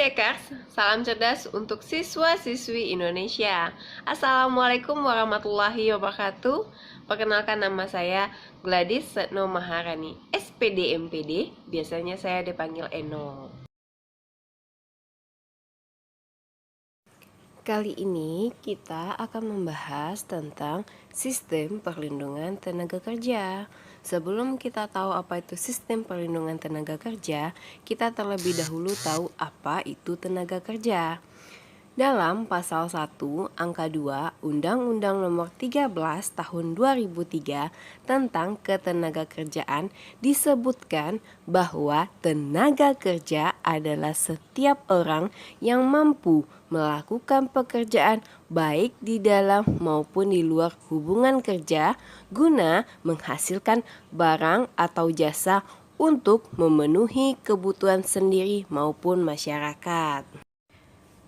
Dekers, salam cerdas untuk siswa-siswi Indonesia. Assalamualaikum warahmatullahi wabarakatuh. Perkenalkan, nama saya Gladys Setno Maharani, SPD MPD, biasanya saya dipanggil Eno. Kali ini kita akan membahas tentang sistem perlindungan tenaga kerja. Sebelum kita tahu apa itu sistem perlindungan tenaga kerja, kita terlebih dahulu tahu apa itu tenaga kerja. Dalam pasal 1 angka 2 Undang-Undang Nomor 13 Tahun 2003 tentang Ketenagakerjaan disebutkan bahwa tenaga kerja adalah setiap orang yang mampu melakukan pekerjaan baik di dalam maupun di luar hubungan kerja guna menghasilkan barang atau jasa untuk memenuhi kebutuhan sendiri maupun masyarakat.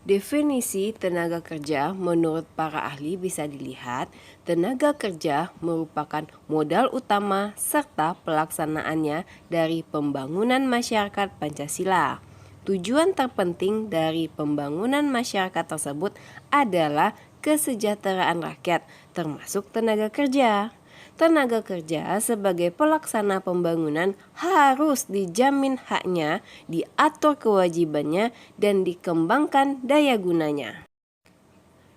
Definisi tenaga kerja menurut para ahli bisa dilihat, tenaga kerja merupakan modal utama serta pelaksanaannya dari pembangunan masyarakat Pancasila. Tujuan terpenting dari pembangunan masyarakat tersebut adalah kesejahteraan rakyat, termasuk tenaga kerja. Tenaga kerja sebagai pelaksana pembangunan harus dijamin haknya, diatur kewajibannya, dan dikembangkan daya gunanya.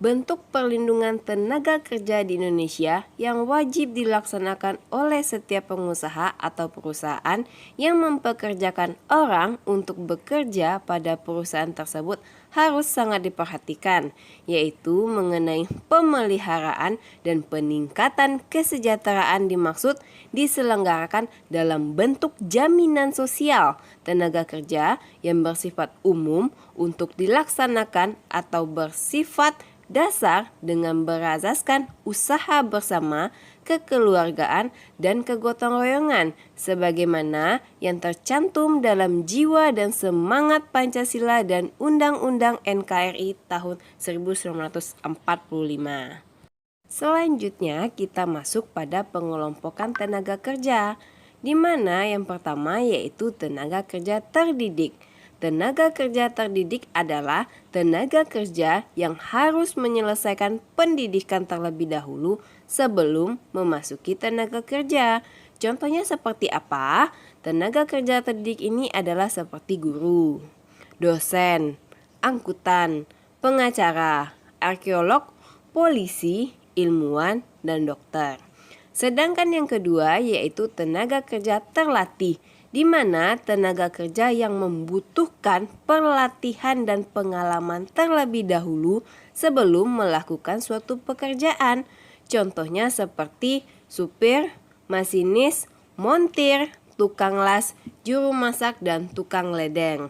Bentuk perlindungan tenaga kerja di Indonesia yang wajib dilaksanakan oleh setiap pengusaha atau perusahaan yang mempekerjakan orang untuk bekerja pada perusahaan tersebut harus sangat diperhatikan, yaitu mengenai pemeliharaan dan peningkatan kesejahteraan dimaksud diselenggarakan dalam bentuk jaminan sosial tenaga kerja yang bersifat umum untuk dilaksanakan atau bersifat dasar dengan berasaskan usaha bersama, kekeluargaan, dan kegotong royongan sebagaimana yang tercantum dalam jiwa dan semangat Pancasila dan Undang-Undang NKRI tahun 1945. Selanjutnya kita masuk pada pengelompokan tenaga kerja, di mana yang pertama yaitu tenaga kerja terdidik. Tenaga kerja terdidik adalah tenaga kerja yang harus menyelesaikan pendidikan terlebih dahulu sebelum memasuki tenaga kerja. Contohnya seperti apa? Tenaga kerja terdidik ini adalah seperti guru, dosen, angkutan, pengacara, arkeolog, polisi, ilmuwan, dan dokter. Sedangkan yang kedua yaitu tenaga kerja terlatih, di mana tenaga kerja yang membutuhkan pelatihan dan pengalaman terlebih dahulu sebelum melakukan suatu pekerjaan. Contohnya seperti supir, masinis, montir, tukang las, juru masak, dan tukang ledeng.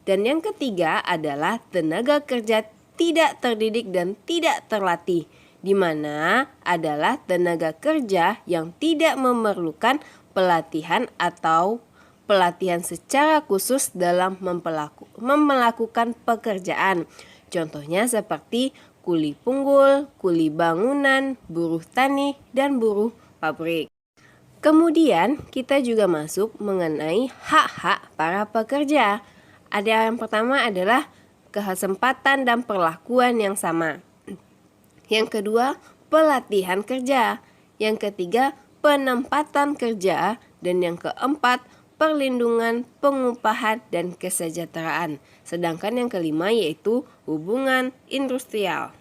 Dan yang ketiga adalah tenaga kerja tidak terdidik dan tidak terlatih, di mana adalah tenaga kerja yang tidak memerlukan pelatihan atau pelatihan secara khusus dalam melakukan pekerjaan. Contohnya seperti kuli punggul, kuli bangunan, buruh tani, dan buruh pabrik. Kemudian kita juga masuk mengenai hak-hak para pekerja. Ada yang pertama adalah kesempatan dan perlakuan yang sama. Yang kedua, pelatihan kerja. Yang ketiga, penempatan kerja. Dan yang keempat, perlindungan, pengupahan, dan kesejahteraan. Sedangkan yang kelima yaitu hubungan industrial.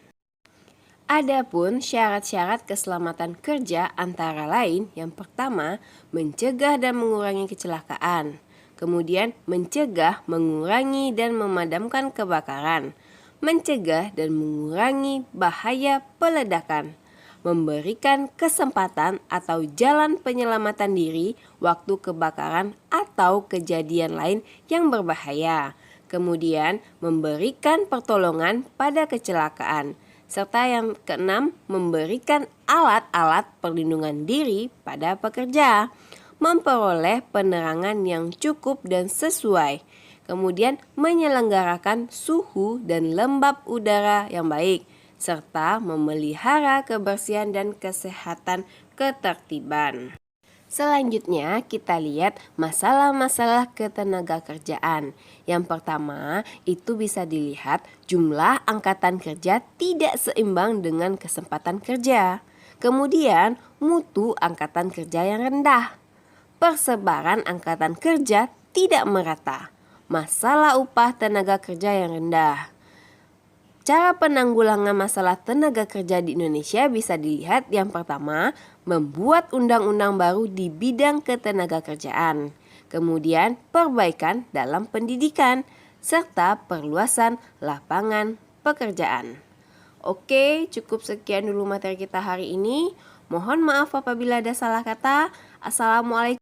Adapun syarat-syarat keselamatan kerja antara lain yang pertama, mencegah dan mengurangi kecelakaan. Kemudian mencegah, mengurangi, dan memadamkan kebakaran. Mencegah dan mengurangi bahaya peledakan. Memberikan kesempatan atau jalan penyelamatan diri waktu kebakaran atau kejadian lain yang berbahaya. Kemudian memberikan pertolongan pada kecelakaan. Serta yang keenam, memberikan alat-alat perlindungan diri pada pekerja. Memperoleh penerangan yang cukup dan sesuai. Kemudian menyelenggarakan suhu dan lembab udara yang baik, serta memelihara kebersihan dan kesehatan ketertiban. Selanjutnya kita lihat masalah-masalah ketenagakerjaan. Yang pertama itu bisa dilihat jumlah angkatan kerja tidak seimbang dengan kesempatan kerja. Kemudian mutu angkatan kerja yang rendah. Persebaran angkatan kerja tidak merata. Masalah upah tenaga kerja yang rendah. Cara penanggulangan masalah tenaga kerja di Indonesia bisa dilihat yang pertama, membuat undang-undang baru di bidang ketenagakerjaan. Kemudian, perbaikan dalam pendidikan, serta perluasan lapangan pekerjaan. Oke, cukup sekian dulu materi kita hari ini. Mohon maaf apabila ada salah kata. Assalamualaikum.